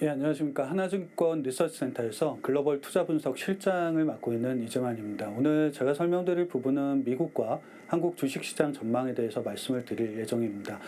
예, 안녕하십니까. 하나증권 리서치센터에서 글로벌 투자 분석 실장을 맡고 있는 이재만입니다. 오늘 제가 설명드릴 부분은 미국과 한국 주식시장 전망에 대해서 말씀을 드릴 예정입니다.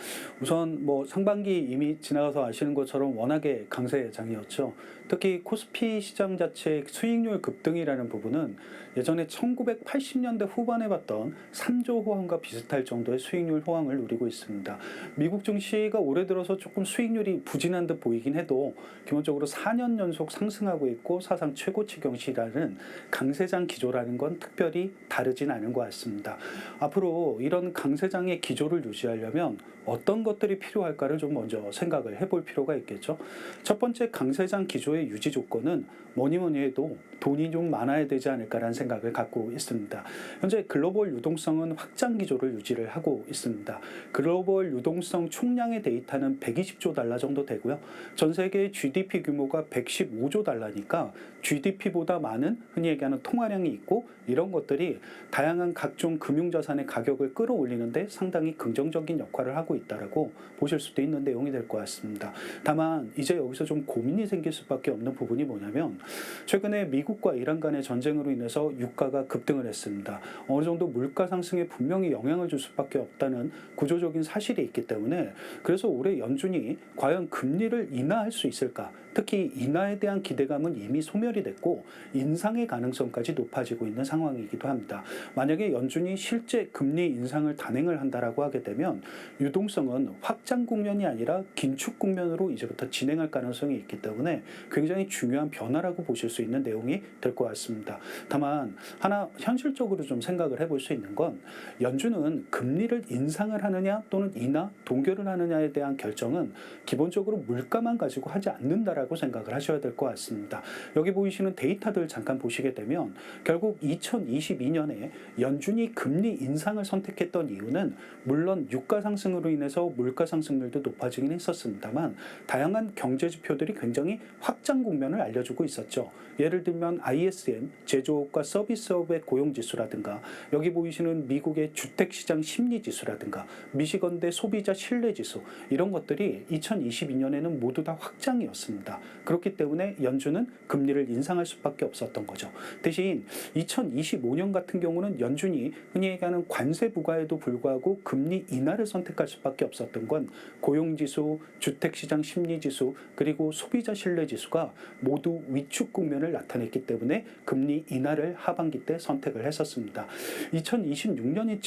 우선 상반기 이미 지나가서 아시는 것처럼 워낙에 강세장이었죠. 특히 코스피 시장 자체의 수익률 급등이라는 부분은 예전에 1980년대 후반에 봤던 3조 호황과 비슷할 정도의 수익률 호황을 누리고 있습니다. 미국 증시가 올해 들어서 조금 수익률이 부진한 듯 보이긴 해도 기본적으로 4년 연속 상승하고 있고 사상 최고치 경시라는 강세장 기조라는 건 특별히 다르진 않은 것 같습니다. 앞으로 이런 강세장의 기조를 유지하려면 어떤 것들이 필요할까를 좀 먼저 생각을 해볼 필요가 있겠죠. 첫 번째 강세장 기조의 유지 조건은 뭐니 해도 돈이 좀 많아야 되지 않을까라는 생각을 갖고 있습니다. 현재 글로벌 유동성은 확장 기조를 유지를 하고 있습니다. 글로벌 유동성 총량의 데이터는 120조 달러 정도 되고요. 전 세계의 GDP 규모가 115조 달러니까 GDP보다 많은 흔히 얘기하는 통화량이 있고 이런 것들이 다양한 각종 금융자산의 가격을 끌어올리는데 상당히 긍정적인 역할을 하고 있다라고 보실 수도 있는 내용이 될 것 같습니다. 다만 이제 여기서 좀 고민이 생길 수밖에 없는 부분이 뭐냐면 최근에 미국과 이란 간의 전쟁으로 인해서 유가가 급등을 했습니다. 어느 정도 물가 상승에 분명히 영향을 줄 수밖에 없다는 구조적인 사실이 있기 때문에 그래서 올해 연준이 과연 금리를 인하할 수 있을까? 특히 인하에 대한 기대감은 이미 소멸이 됐고 인상의 가능성까지 높아지고 있는 상황이기도 합니다. 만약에 연준이 실제 금리 인상을 단행을 한다라고 하게 되면 유동성은 확장 국면이 아니라 긴축 국면으로 이제부터 진행할 가능성이 있기 때문에 굉장히 중요한 변화라고 보실 수 있는 내용이 될 것 같습니다. 다만 하나 현실적으로 좀 생각을 해볼 수 있는 건 연준은 금리를 인상을 하느냐 또는 인하, 동결을 하느냐에 대한 결정은 기본적으로 물가만 가지고 하지 않는다라고 생각을 하셔야 될 것 같습니다. 여기 보이시는 데이터들 잠깐 보시게 되면 결국 2022년에 연준이 금리 인상을 선택했던 이유는 물론 유가 상승으로 인해서 물가 상승률도 높아지긴 했었습니다만 다양한 경제 지표들이 굉장히 확장 국면을 알려주고 있었죠. 예를 들면 ISM, 제조업과 서비스업의 고용지수라든가 여기 보이시는 미국의 주택시장 심리지수라든가 미시건대 소비자 신뢰지수 이런 것들이 2022년에는 모두 다 확장이었습니다. 그렇기 때문에 연준은 금리를 인상할 수밖에 없었던 거죠. 대신 2025년 같은 경우는 연준이 흔히 얘기하는 관세 부과에도 불구하고 금리 인하를 선택할 수밖에 없었던 건 고용지수, 주택시장 심리지수 그리고 소비자 신뢰지수가 모두 위축 국면을 나타냈기 때문에 금리 인하를 하반기 때 선택을 했었습니다. 2026년이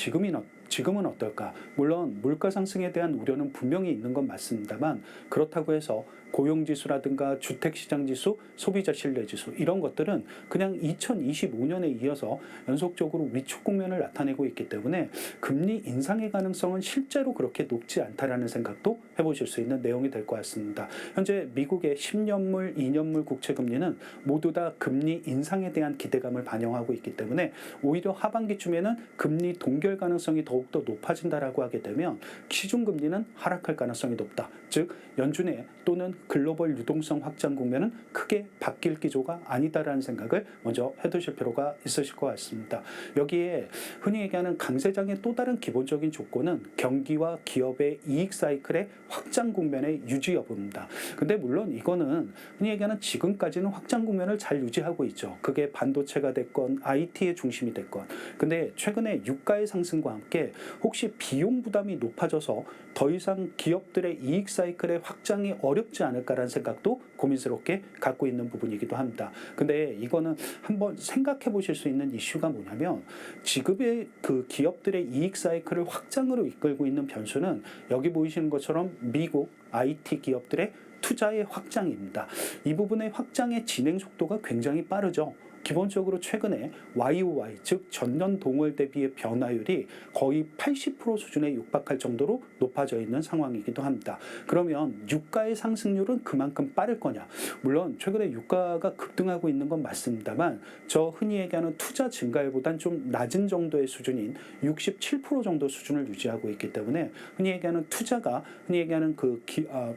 지금은 어떨까? 물론 물가 상승에 대한 우려는 분명히 있는 건 맞습니다만 그렇다고 해서 고용지수라든가 주택시장지수, 소비자 신뢰지수 이런 것들은 그냥 2025년에 이어서 연속적으로 위축 국면을 나타내고 있기 때문에 금리 인상의 가능성은 실제로 그렇게 높지 않다라는 생각도 해보실 수 있는 내용이 될 것 같습니다. 현재 미국의 10년물, 2년물 국채금리는 모두 다 금리 인상에 대한 기대감을 반영하고 있기 때문에 오히려 하반기쯤에는 금리 동결 가능성이 더욱더 높아진다라고 하게 되면 시중금리는 하락할 가능성이 높다. 즉 연준의 또는 글로벌 유동성 확장 국면은 크게 바뀔 기조가 아니다라는 생각을 먼저 해두실 필요가 있으실 것 같습니다. 여기에 흔히 얘기하는 강세장의 또 다른 기본적인 조건은 경기와 기업의 이익 사이클의 확장 국면의 유지 여부입니다. 근데 물론 이거는 흔히 얘기하는 지금까지는 확장 국면을 잘 유지하고 있죠. 그게 반도체가 됐건 IT의 중심이 됐건. 근데 최근에 유가의 상승과 함께 혹시 비용 부담이 높아져서 더 이상 기업들의 이익 사이클의 확장이 어렵지 않을까라는 생각도 고민스럽게 갖고 있는 부분이기도 합니다. 근데 이거는 한번 생각해 보실 수 있는 이슈가 뭐냐면 지금의 그 기업들의 이익 사이클을 확장으로 이끌고 있는 변수는 여기 보이시는 것처럼 미국 IT 기업들의 투자의 확장입니다. 이 부분의 확장의 진행 속도가 굉장히 빠르죠. 기본적으로 최근에 YOY 즉 전년 동월 대비의 변화율이 거의 80% 수준에 육박할 정도로 높아져 있는 상황이기도 합니다. 그러면 유가의 상승률은 그만큼 빠를 거냐? 물론 최근에 유가가 급등하고 있는 건 맞습니다만 저 흔히 얘기하는 투자 증가율보단 좀 낮은 정도의 수준인 67% 정도 수준을 유지하고 있기 때문에 흔히 얘기하는 투자가 흔히 얘기하는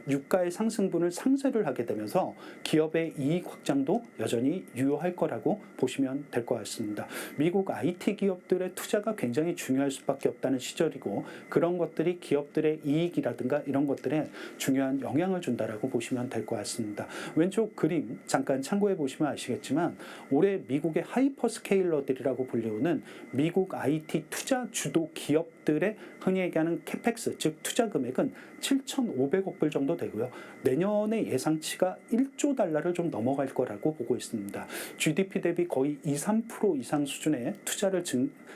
유가의 상승분을 상쇄를 하게 되면서 기업의 이익 확장도 여전히 유효할 거라고 있다라고 보시면 될 것 같습니다. 미국 IT 기업들의 투자가 굉장히 중요할 수밖에 없다는 시절이고 그런 것들이 기업들의 이익이라든가 이런 것들에 중요한 영향을 준다라고 보시면 될 것 같습니다. 왼쪽 그림 잠깐 참고해 보시면 아시겠지만 올해 미국의 하이퍼스케일러들이라고 불리우는 미국 IT 투자 주도 기업들의 흔히 얘기하는 캐펙스 즉 투자 금액은 7,500억 불 정도 되고요. 내년의 예상치가 1조 달러를 좀 넘어갈 거라고 보고 있습니다. GDP 대비 거의 2, 3% 이상 수준의 투자를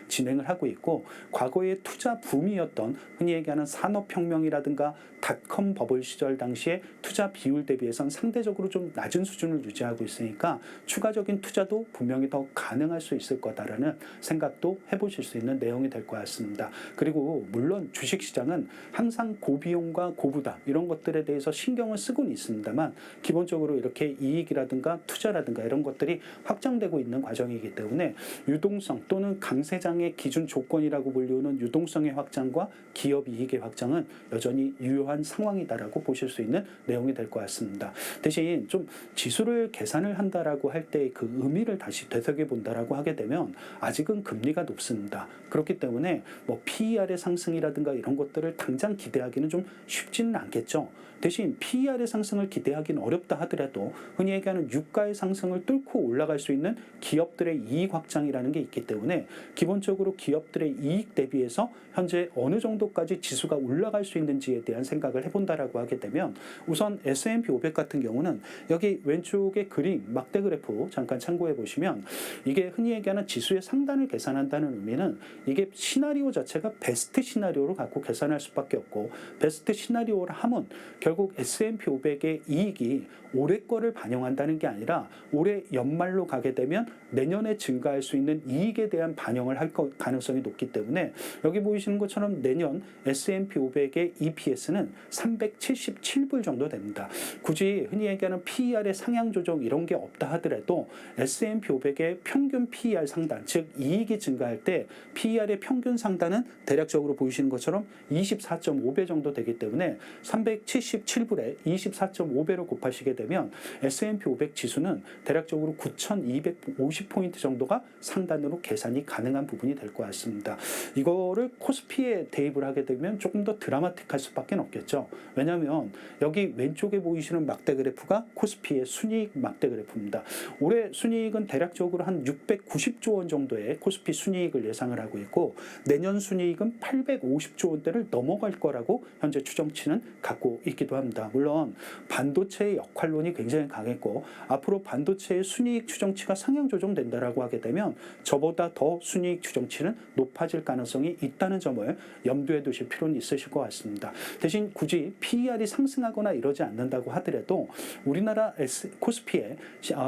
진행을 하고 있고 과거의 투자 붐이었던 흔히 얘기하는 산업혁명이라든가 닷컴 버블 시절 당시에 투자 비율 대비해선 상대적으로 좀 낮은 수준을 유지하고 있으니까 추가적인 투자도 분명히 더 가능할 수 있을 거다라는 생각도 해보실 수 있는 내용이 될 것 같습니다. 그리고 물론 주식시장은 항상 고비용과 고부담 이런 것들에 대해서 신경을 쓰고는 있습니다만 기본적으로 이렇게 이익이라든가 투자라든가 이런 것들이 확장되고 있는 과정이기 때문에 유동성 또는 강세장의 기준 조건이라고 불리우는 유동성의 확장과 기업 이익의 확장은 여전히 유효한 상황이다라고 보실 수 있는 내용이 될 것 같습니다. 대신 좀 지수를 계산을 한다라고 할 때 그 의미를 다시 되새겨 본다라고 하게 되면 아직은 금리가 높습니다. 그렇기 때문에 뭐 PER의 상승이라든가 이런 것들을 당장 기대하기는 좀 쉽지는 않겠죠. 대신 PER의 상승을 기대하기는 어렵다 하더라도 흔히 얘기하는 유가의 상승을 뚫고 올라갈 수 있는 기업들의 이익 확장이라는 게 있기 때문에 기본적으로 기업들의 이익 대비해서 현재 어느 정도까지 지수가 올라갈 수 있는지에 대한 생각을 해본다라고 하게 되면 우선 S&P 500 같은 경우는 여기 왼쪽의 그림 막대 그래프 잠깐 참고해 보시면 이게 흔히 얘기하는 지수의 상단을 계산한다는 의미는 이게 시나리오 자체가 베스트 시나리오로 갖고 계산할 수밖에 없고 베스트 시나리오를 하면 결국 S&P 500의 이익이 올해 거를 반영한다는 게 아니라 올해 연말로 가게 되면 내년에 증가할 수 있는 이익에 대한 반영을 할 가능성이 높기 때문에 여기 보이시는 것처럼 내년 S&P 500의 EPS는 377불 정도 됩니다. 굳이 흔히 얘기하는 PER의 상향 조정 이런 게 없다 하더라도 S&P 500의 평균 PER 상단 즉 이익이 증가할 때 PER의 평균 상단은 대략적으로 보이시는 것처럼 24.5배 정도 되기 때문에 377불에 24.5배로 곱하시게 되면 S&P 500 지수는 대략적으로 9,250포인트 정도가 상단으로 계산이 가능한 부분이 될 것 같습니다. 이거를 코스피에 대입을 하게 되면 조금 더 드라마틱할 수밖에 없겠죠. 왜냐하면 여기 왼쪽에 보이시는 막대 그래프가 코스피의 순이익 막대 그래프입니다. 올해 순이익은 대략적으로 한 690조 원 정도의 코스피 순이익을 예상을 하고 있고 내년 순이익은 850조 원대를 넘어갈 거라고 현재 추정치는 갖고 있기도 합니다. 물론 반도체의 역할론이 굉장히 강했고 앞으로 반도체의 순이익 추정치가 상향 조정된다라고 하게 되면 저보다 더 순이익 추정치는 높아질 가능성이 있다는 점을 염두에 두실 필요는 있으실 것 같습니다. 대신 굳이 PER이 상승하거나 이러지 않는다고 하더라도 우리나라 코스피의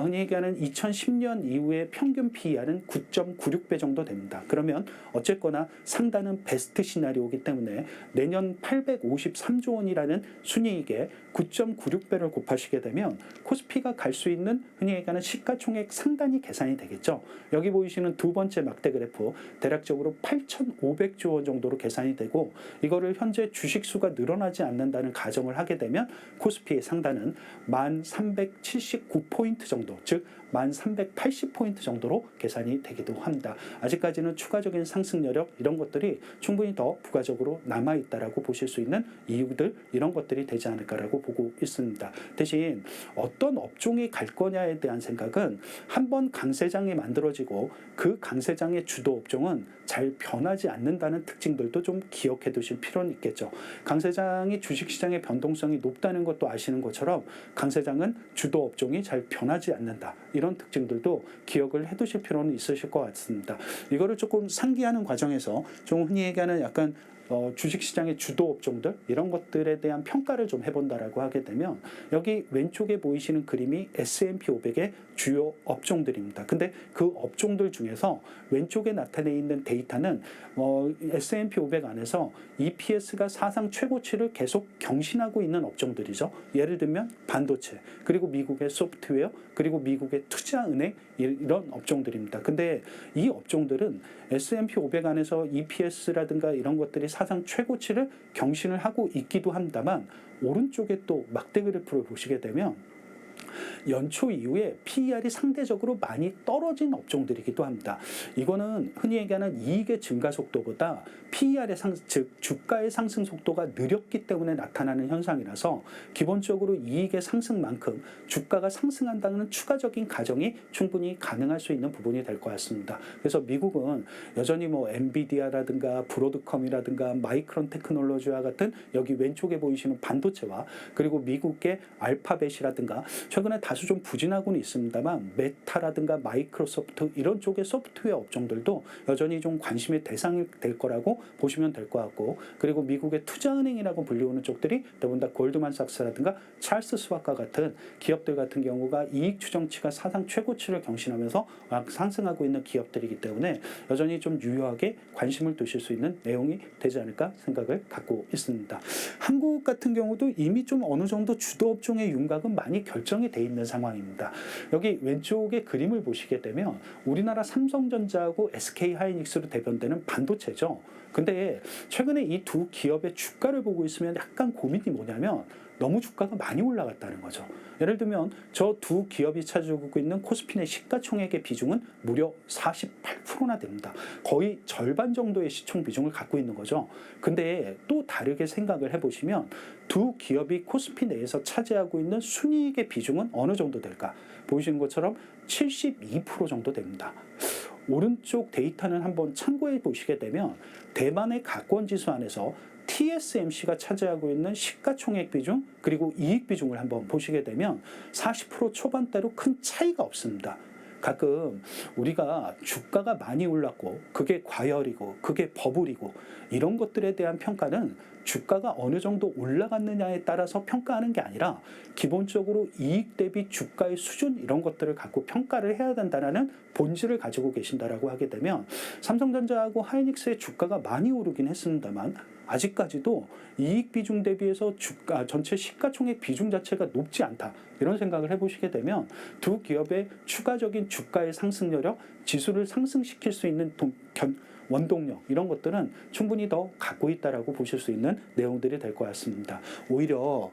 흔히 얘기하는 2010년 이후의 평균 PER은 9.96배 정도 됩니다. 그러면 어쨌거나 상단은 베스트 시나리오이기 때문에 내년 853조 원이라는 순이익에 9.96배를 곱하시게 되면 코스피가 갈 수 있는 흔히 얘기하는 시가총액 상단이 계산이 되겠죠. 여기 보이시는 두 번째 막대 그래프 대략적으로 8,500조 원 정도로 계산이 되고 이거를 현재 주식수가 늘어나지 않는다는 가정을 하게 되면 코스피의 상단은 1,379포인트 정도 즉 1,380포인트 정도로 계산이 되기도 합니다. 아직까지는 추가적인 상승 여력 이런 것들이 충분히 더 부가적으로 남아있다라고 보실 수 있는 이유들 이런 것들이 되지 않을까라고 보고 있습니다. 대신 어떤 업종이 갈 거냐에 대한 생각은 한번 강세장이 만들어지고 그 강세장의 주도 업종은 잘 변하지 않는다는 특징들도 좀 기억해 두실 필요는 있겠죠. 강세장이 주식시장의 변동성이 높다는 것도 아시는 것처럼 강세장은 주도 업종이 잘 변하지 않는다. 이런 특징들도 기억을 해 두실 필요는 있으실 것 같습니다. 이거를 조금 상기하는 과정에서 좀 흔히 얘기하는 약간 주식시장의 주도 업종들 이런 것들에 대한 평가를 좀 해본다라고 하게 되면 여기 왼쪽에 보이시는 그림이 S&P 500의 주요 업종들입니다. 근데 그 업종들 중에서 왼쪽에 나타내 있는 데이터는 S&P 500 안에서 EPS가 사상 최고치를 계속 경신하고 있는 업종들이죠. 예를 들면 반도체, 그리고 미국의 소프트웨어, 그리고 미국의 투자은행 이런 업종들입니다. 근데 이 업종들은 S&P 500 안에서 EPS라든가 이런 것들이 사상 최고치를 경신을 하고 있기도 합니다만 오른쪽에 또 막대 그래프를 보시게 되면 연초 이후에 PER이 상대적으로 많이 떨어진 업종들이기도 합니다. 이거는 흔히 얘기하는 이익의 증가 속도보다 PER의 즉 주가의 상승 속도가 느렸기 때문에 나타나는 현상이라서 기본적으로 이익의 상승만큼 주가가 상승한다는 추가적인 가정이 충분히 가능할 수 있는 부분이 될 것 같습니다. 그래서 미국은 여전히 뭐 엔비디아라든가 브로드컴이라든가 마이크론 테크놀로지와 같은 여기 왼쪽에 보이시는 반도체와 그리고 미국의 알파벳이라든가 최근에 다소 좀 부진하고는 있습니다만 메타라든가 마이크로소프트 이런 쪽의 소프트웨어 업종들도 여전히 좀 관심의 대상이 될 거라고 보시면 될 것 같고, 그리고 미국의 투자은행이라고 불리우는 쪽들이 대부분 다 골드만삭스라든가 찰스 스왑과 같은 기업들 같은 경우가 이익 추정치가 사상 최고치를 경신하면서 상승하고 있는 기업들이기 때문에 여전히 좀 유효하게 관심을 두실 수 있는 내용이 되지 않을까 생각을 갖고 있습니다. 한국 같은 경우도 이미 좀 어느 정도 주도 업종의 윤곽은 많이 결정이 돼 있는 상황입니다. 여기 왼쪽에 그림을 보시게 되면 우리나라 삼성전자하고 SK하이닉스로 대변되는 반도체죠. 근데 최근에 이 두 기업의 주가를 보고 있으면 약간 고민이 뭐냐면 너무 주가가 많이 올라갔다는 거죠. 예를 들면 저 두 기업이 차지하고 있는 코스피의 시가총액의 비중은 무려 48%나 됩니다. 거의 절반 정도의 시총 비중을 갖고 있는 거죠. 근데 또 다르게 생각을 해보시면 두 기업이 코스피 내에서 차지하고 있는 순이익의 비중은 어느 정도 될까? 보이시는 것처럼 72% 정도 됩니다. 오른쪽 데이터는 한번 참고해 보시게 되면 대만의 가권지수 안에서 TSMC가 차지하고 있는 시가총액 비중 그리고 이익 비중을 한번 보시게 되면 40% 초반대로 큰 차이가 없습니다. 가끔 우리가 주가가 많이 올랐고 그게 과열이고 그게 버블이고 이런 것들에 대한 평가는 주가가 어느 정도 올라갔느냐에 따라서 평가하는 게 아니라 기본적으로 이익 대비 주가의 수준 이런 것들을 갖고 평가를 해야 된다는 본질을 가지고 계신다라고 하게 되면 삼성전자하고 하이닉스의 주가가 많이 오르긴 했습니다만 아직까지도 이익 비중 대비해서 주가 전체 시가총액 비중 자체가 높지 않다. 이런 생각을 해보시게 되면 두 기업의 추가적인 주가의 상승 여력, 지수를 상승시킬 수 있는 원동력 이런 것들은 충분히 더 갖고 있다라고 보실 수 있는 내용들이 될 것 같습니다. 오히려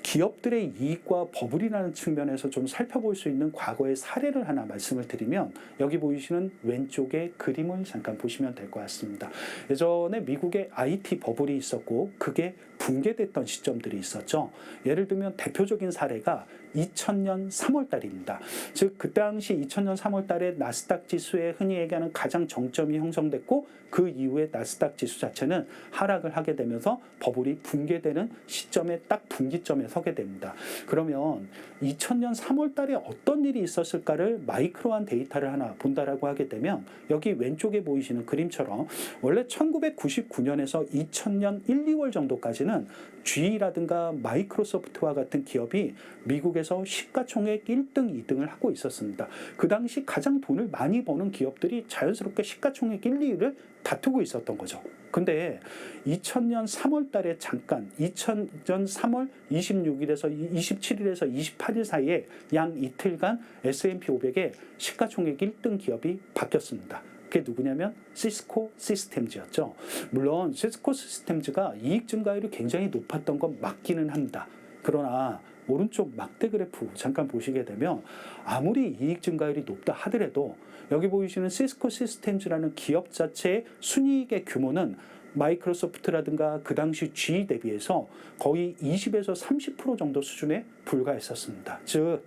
기업들의 이익과 버블이라는 측면에서 좀 살펴볼 수 있는 과거의 사례를 하나 말씀을 드리면 여기 보이시는 왼쪽의 그림을 잠깐 보시면 될 것 같습니다. 예전에 미국의 IT 버블이 있었고 그게 붕괴됐던 시점들이 있었죠. 예를 들면 대표적인 사례가 2000년 3월 달입니다. 즉 그 당시 2000년 3월 달에 나스닥 지수에 흔히 얘기하는 가장 정점이 형성됐고 그 이후에 나스닥 지수 자체는 하락을 하게 되면서 버블이 붕괴되는 시점에 딱 분기점에 서게 됩니다. 그러면 2000년 3월 달에 어떤 일이 있었을까를 마이크로한 데이터를 하나 본다라고 하게 되면 여기 왼쪽에 보이시는 그림처럼 원래 1999년에서 2000년 1, 2월 정도까지는 GE라든가 마이크로소프트와 같은 기업이 미국에서 시가총액 1등, 2등을 하고 있었습니다. 그 당시 가장 돈을 많이 버는 기업들이 자연스럽게 시가총액 1, 2위를 다투고 있었던 거죠. 근데 2000년 3월 달에 잠깐 2000년 3월 26일에서 27일에서 28일 사이에 양 이틀간 S&P 500의 시가총액 1등 기업이 바뀌었습니다. 그게 누구냐면 시스코 시스템즈였죠. 물론 시스코 시스템즈가 이익 증가율이 굉장히 높았던 건 맞기는 합니다. 그러나 오른쪽 막대 그래프 잠깐 보시게 되면 아무리 이익 증가율이 높다 하더라도 여기 보이시는 시스코 시스템즈라는 기업 자체의 순이익의 규모는 마이크로소프트라든가 그 당시 GE 대비해서 거의 20에서 30% 정도 수준에 불과했었습니다. 즉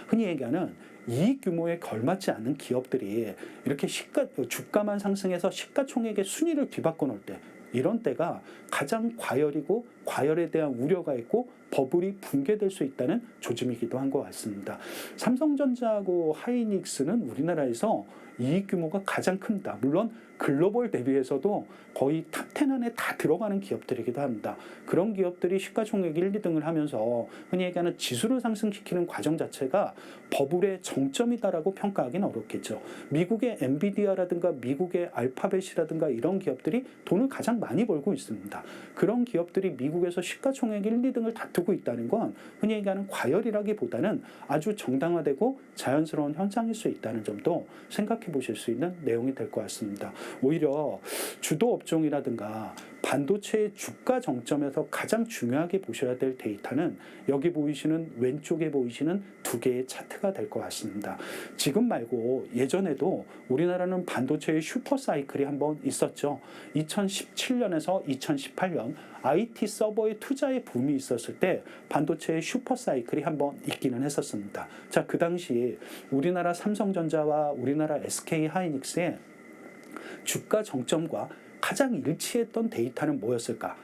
흔히 얘기하는 이익 규모에 걸맞지 않는 기업들이 이렇게 주가만 상승해서 시가총액의 순위를 뒤바꿔 놓을 때 이런 때가 가장 과열이고 과열에 대한 우려가 있고 버블이 붕괴될 수 있다는 조짐이기도 한 것 같습니다. 삼성전자하고 하이닉스는 우리나라에서 이익 규모가 가장 큽니다. 물론 글로벌 대비해서도 거의 탑10 안에 다 들어가는 기업들이기도 합니다. 그런 기업들이 시가총액 1, 2등을 하면서 흔히 얘기하는 지수를 상승시키는 과정 자체가 버블의 정점이다라고 평가하기는 어렵겠죠. 미국의 엔비디아라든가 미국의 알파벳이라든가 이런 기업들이 돈을 가장 많이 벌고 있습니다. 그런 기업들이 미국에서 시가총액 1, 2등을 다투고 있다는 건 흔히 얘기하는 과열이라기보다는 아주 정당화되고 자연스러운 현상일 수 있다는 점도 생각해 보실 수 있는 내용이 될 것 같습니다. 오히려 주도 업종이라든가 반도체의 주가 정점에서 가장 중요하게 보셔야 될 데이터는 여기 보이시는 왼쪽에 보이시는 두 개의 차트가 될 것 같습니다. 지금 말고 예전에도 우리나라는 반도체의 슈퍼 사이클이 한번 있었죠. 2017년에서 2018년 IT 서버의 투자의 붐이 있었을 때 반도체의 슈퍼 사이클이 한번 있기는 했었습니다. 자, 그 당시에 우리나라 삼성전자와 우리나라 SK 하이닉스의 주가 정점과 가장 일치했던 데이터는 뭐였을까?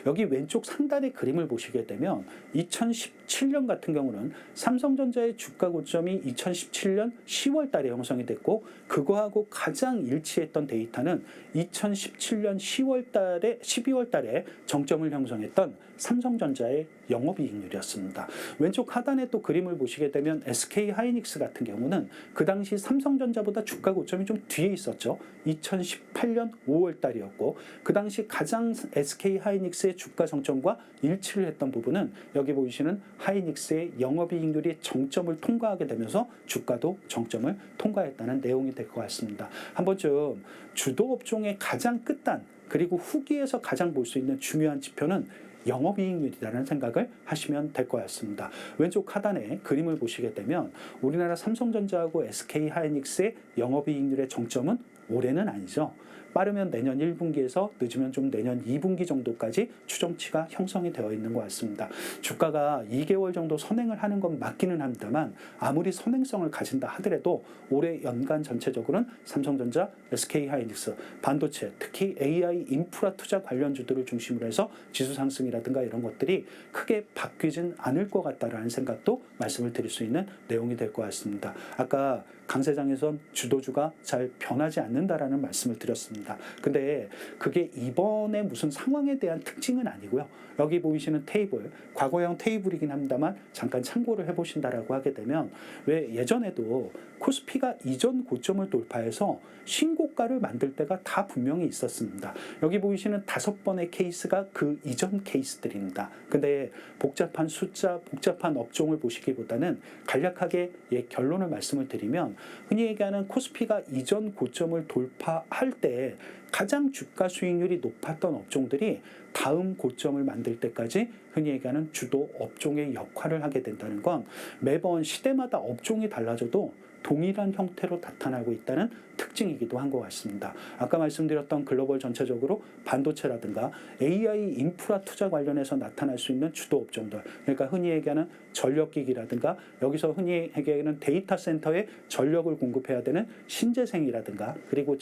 여기 왼쪽 상단의 그림을 보시게 되면 2017년 같은 경우는 삼성전자의 주가 고점이 2017년 10월 달에 형성이 됐고 그거하고 가장 일치했던 데이터는 2017년 12월 달에 정점을 형성했던 삼성전자의 영업이익률이었습니다. 왼쪽 하단에 또 그림을 보시게 되면 SK 하이닉스 같은 경우는 그 당시 삼성전자보다 주가 고점이 좀 뒤에 있었죠. 2018년 5월 달이었고 그 당시 가장 SK 하이닉스의 주가 정점과 일치를 했던 부분은 여기 보이시는 하이닉스의 영업이익률이 정점을 통과하게 되면서 주가도 정점을 통과했다는 내용이 될 것 같습니다. 한 번쯤 주도 업종의 가장 끝단 그리고 후기에서 가장 볼 수 있는 중요한 지표는 영업이익률이라는 생각을 하시면 될 것 같습니다. 왼쪽 하단에 그림을 보시게 되면 우리나라 삼성전자하고 SK 하이닉스의 영업이익률의 정점은 올해는 아니죠. 빠르면 내년 1분기에서 늦으면 좀 내년 2분기 정도까지 추정치가 형성이 되어 있는 것 같습니다. 주가가 2개월 정도 선행을 하는 건 맞기는 합니다만 아무리 선행성을 가진다 하더라도 올해 연간 전체적으로는 삼성전자, SK 하이닉스, 반도체, 특히 AI 인프라 투자 관련주들을 중심으로 해서 지수 상승이라든가 이런 것들이 크게 바뀌진 않을 것 같다라는 생각도 말씀을 드릴 수 있는 내용이 될 것 같습니다. 아까 강세장에선 주도주가 잘 변하지 않는다라는 말씀을 드렸습니다. 근데 그게 이번에 무슨 상황에 대한 특징은 아니고요. 여기 보이시는 테이블, 과거형 테이블이긴 합니다만 잠깐 참고를 해보신다라고 하게 되면 왜 예전에도 코스피가 이전 고점을 돌파해서 신고가를 만들 때가 다 분명히 있었습니다. 여기 보이시는 5번의 케이스가 그 이전 케이스들입니다. 근데 복잡한 숫자, 복잡한 업종을 보시기보다는 간략하게 결론을 말씀을 드리면 흔히 얘기하는 코스피가 이전 고점을 돌파할 때 가장 주가 수익률이 높았던 업종들이 다음 고점을 만들 때까지 흔히 얘기하는 주도 업종의 역할을 하게 된다는 건 매번 시대마다 업종이 달라져도 동일한 형태로 나타나고 있다는 특징이기도 한 것 같습니다. 아까 말씀드렸던 글로벌 전체적으로 반도체라든가 AI 인프라 투자 관련해서 나타날 수 있는 주도 업종들, 그러니까 흔히 얘기하는 전력기기라든가 여기서 흔히 얘기하는 데이터 센터에 전력을 공급해야 되는 신재생이라든가 그리고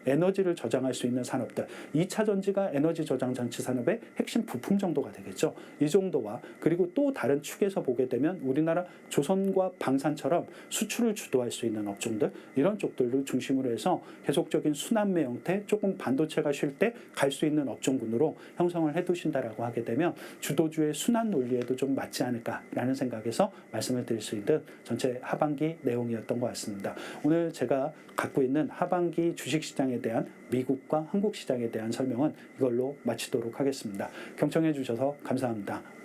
에너지를 저장할 수 있는 산업들, 2차 전지가 에너지 저장 장치 산업의 핵심 부품 정도가 되겠죠. 이 정도와 그리고 또 다른 축에서 보게 되면 우리나라 조선과 방산처럼 수출을 주도할 수 있는 업종들, 이런 쪽들을 중심으로 해서 계속적인 순환매 형태, 조금 반도체가 쉴 때 갈 수 있는 업종군으로 형성을 해두신다라고 하게 되면 주도주의 순환 논리에도 좀 맞지 않을까라는 생각에서 말씀을 드릴 수 있는 전체 하반기 내용이었던 것 같습니다. 오늘 제가 갖고 있는 하반기 주식시장에 대한 미국과 한국 시장에 대한 설명은 이걸로 마치도록 하겠습니다. 경청해 주셔서 감사합니다.